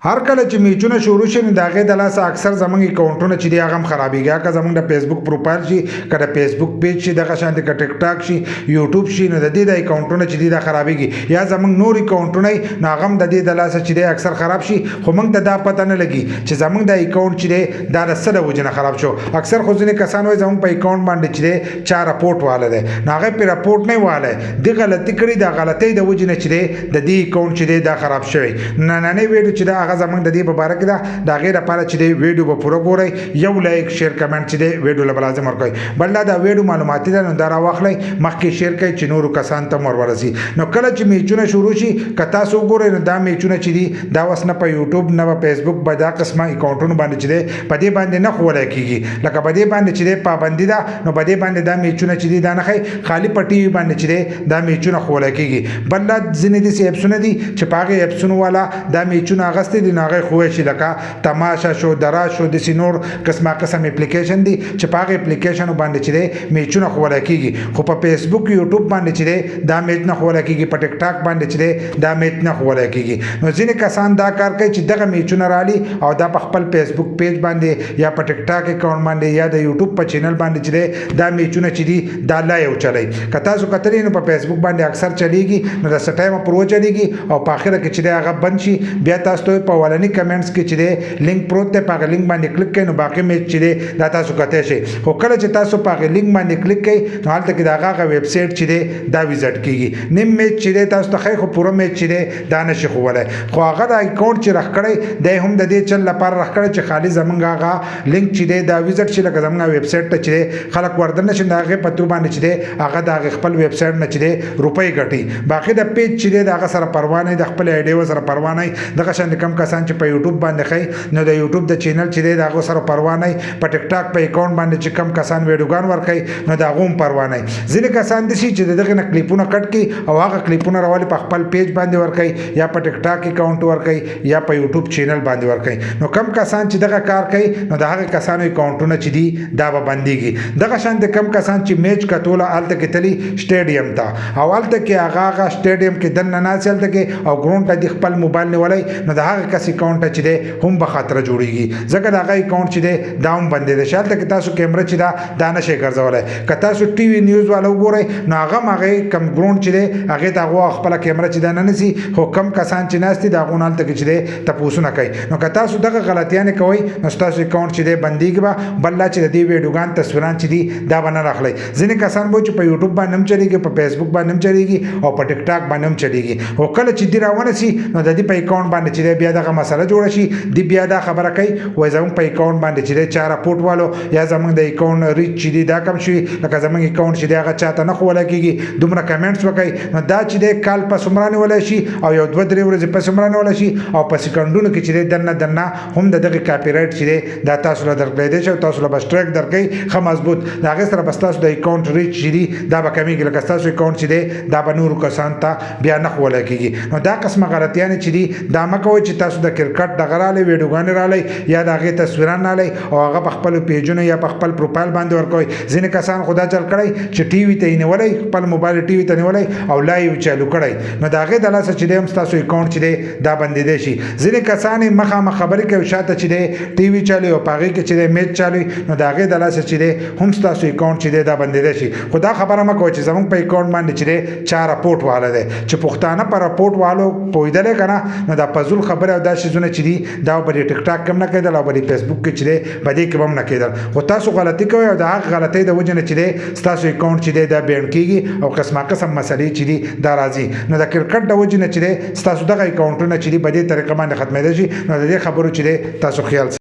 هر کله چې میچونه شروع شي نو د هغې د لاسه اکثر زموږ اکاونټونه چې دي هغه هم خرابېږي که زموږ د فیسبوک پروفایل شي که د فیسبوک پیج شي دغه شانتې که ټیک ټاک شي یوټیوب شي نو د دې د اکاونټونه چې دي دا خرابېږي یا زموږ نور اکاونټونه نو هغه هم د دې د لاسه چې دی اکثر خراب شي خو موږ ته دا پته نه لګي چې زموږ د اکاونټ چې دی دا د څه د وجې نه خراب شو اکثر خو ځینې کسان وایي زموږ په اکاونټ باندې چې دی چا رپورټ واله دی نو هغه پرې رپورټ نه والی دې غلطي کړې د غلطۍ د وجې نه چې دی د دې اکاونټ چې دی دا خراب شوی نننۍ ویډیو چې دا هغه زموږ د دې په باره کې ده د هغې لپاره چې دی ویډیو به پوره ګورئ یو لایک شیر کمنټ چې دی ویډیو له به لازم ورکوئ بل دا ویډیو معلوماتي ده نو دا راواخلئ مخکې شیر کړئ چې نورو کسانو ته هم ورورسي نو کله چې میچونه شروع شي که تاسو وګورئ نو دا میچونه چې دي دا اوس نه په یوټیوب نه په فیسبوک به دا قسمه اکاونټونو باندې چې دی په دې باندې نه ښوولی کېږي لکه په دې باندې چې دی پابندي ده نو په دې باندې دا میچونه چې دي دا نه ښایي خالي په ټي وي باندې چې دی دا میچونه ښوولی کېږي بل دا ځینې داسې ایپسونه دي چې په هغې ایپسونو والا دا میچونه اخیستې دي نو هغې ښووی شي لکه تماشا شو دراز شو داسې نور قسمه قسم اپلیکیشن دي چې په هغې اپلیکیشنو باندې چې دی میچونه ښوولی کېږي خو په فیسبوک یوټیوب باندې چې دی دا میچ نه ښوولی کېږي په ټیک ټاک باندې چې دی دا میچ نه ښوولی کېږي نو ځینې کسان دا کار کوي چې دغه میچونه رالي او دا په خپل فیسبوک پیج باندې یا په ټیک ټاک اکاونټ باندې یا د یوټیوب په چینل باندې چې دی دا میچونه چې دي دا لایو چلی که تاسو کتلی نو په فیسبوک باندې اکثر چلیږي نو د څه ټایمه پر وچلیږي او په آخره کې چې دی هغه بند شي بیا تاسو ته په اولني کمنټس کې چې دی لینک پروت دی په هغه لینک باندې کلیک کوئ نو باقي میچ چې دی دا تاسو کتی شئ خو کله چې تاسو په هغې لینک باندې کلیک کوئ نو هلته کې د هغه ویب سایټ چې دی دا ویزټ کېږي نیم میچ چې دی تاسو ته ښایي خو پوره میچ چې دی دا نشي ښوولی خو هغه د اکاونټ چې رخ کړی دی هم د دې چل لپاره رخ کړی چې خالي زموږ هغه لینک چې دی دا ویزټ شي لکه زموږ ویب سایټ ته چې دی خلک ورته نه شي د هغې په ترو باندې چې دی هغه د هغې خپل ویب سایټ نه چې دی روپۍ ګټي باقي د پیج چې دی د هغه سره پروا نه د خپل ایډیو سره پروا نه دغه شان کم کسان چې په یوټیوب باندې ښایي نو د یوټیوب د چینل چې دی د هغو سره پروا نه په ټیک ټاک په اکاونټ باندې چې کم کسان ویډیوګان ورکوي نو د هغو هم پروا نه ځینې کسان داسې چې د دغې نه کلیپونه کټ کړي او هغه کلیپونه راولي په خپل پیج باندې ورکوي یا په ټیک ټاک اکاونټ ورکوي یا په یوټیوب چینل باندې ورکوي نو کم کسان چې دغه کار کوي نو د هغې کسانو اکاونټونه چې دي دا به بندېږي دغه شان د کم کسان چې میچ کتوله هلته کې تلي سټیډیم ته او هلته کې هغه سټیډیم کې دننه ناست هلته کې او ګراونډ ته د خپل موبایل نیولی نو د هغه کس اکاونټ چې دی هم به خطره جوړېږي ځکه د هغه اکاونټ چې دی دا هم بندېدی شي هلته کې تاسو کیمره چې دا نشئ ګرځولی که تاسو ټي وي نیوز والا وګورئ نو هغه هم هغې کم ګراونډ چې دی هغې ته هغو خپله کیمره چې دا نه نیسي خو کم کسان چې ناست دي د هغو نه هلته کې چې دی تپوسونه کوي نو که تاسو دغه غلطیانې کوئ نو ستاسو اکاونټ چې دی بندېږي به بل لا چې د دې ویډیوګان تصویران چې دي دا به نه راخلئ ځینې کسان به چې په یوټیوب باندې هم چلېږي په فیسبوک باندې هم چلېږي او په ټیک ټاک باندې هم چلېږي خو کله چې دې راونسي نو د دې په اکاونټ باندې چې دی بیا دغه مسله جوړه شي دی بیا دا خبره کوي وایي زموږ په اکاونټ باندې چې دی چا راپورټ والو یا زموږ د اکاونټ ریچ چې دی دا کم شوي لکه زموږ اکاونټ چې دی هغه چاته نه ښوولی کېږي دومره کمنټس وکوئ نو دا چې دی کال په څومره نیولی شي او یو دوه درې ورځې په څومره نیولی شي او په سیکنډونو کې چې دی دننه هم د دغې کاپي رایټ چې دی دا تاسو له درکړی دی شي او تاسو له به سټرایک درکوي ښه مضبوط د هغې سره به ستاسو د اکاونټ ریچ چې دي دا به کمیږي لکه ستاسو اکاونټ چې دی دا به نورو کسانو ته بیا نه ښوولی کېږي نو دا قسمه غلطیانې چې دي دا مه کوئ چې تاسو د کرکټ دغه رالی ویډیوګانې رالی یا د هغې تصویران رالی او هغه په خپلو پیجونو یا په خپل پروفایل باندې ورکوئ ځینې کسان خو دا چل کړی چې ټي وي ته یې نیولی خپل موبایل ټي وي ته نیولی او لایو چالو کړی نو د هغې د لاسه چې دی هم ستاسو اکاونټ چې دی دا بندېدی شي ځینې کسان یې مخامخ خبرې کوي شاته چې دی ټي وي چالوي او په هغې کې چې دی میچ چالوي نو د هغې د لاسه چې دی هم ستاسو اکاونټ چې دی دا بندېدی شي خو دا خبره مه کوئ چې زموږ په اکاونټ باندې چې دی چا راپورټ واله دی چې پښتانه په راپورټ والو پوهېدلی که نه نو دا فضول خبرې او دا شیزونه چې دي دا به د ټیک ټاک کې هم نه کېدل او به د فیسبوک کې چې دی په دې کې به هم نه کېدل خو تاسو غلطي کوئ او د هغه غلطۍ د وجې نه چې دی ستاسو اکاونټ چې دی دا بینډ کېږي او قسمه قسم مسلې چې دي دا راځي نو د کرکټ د وجې نه چې دی ستاسو دغه اکاونټونه چې دي په دې طریقه باندې ختمېدی شي نو د دې خبرو چې دی تاسو خیال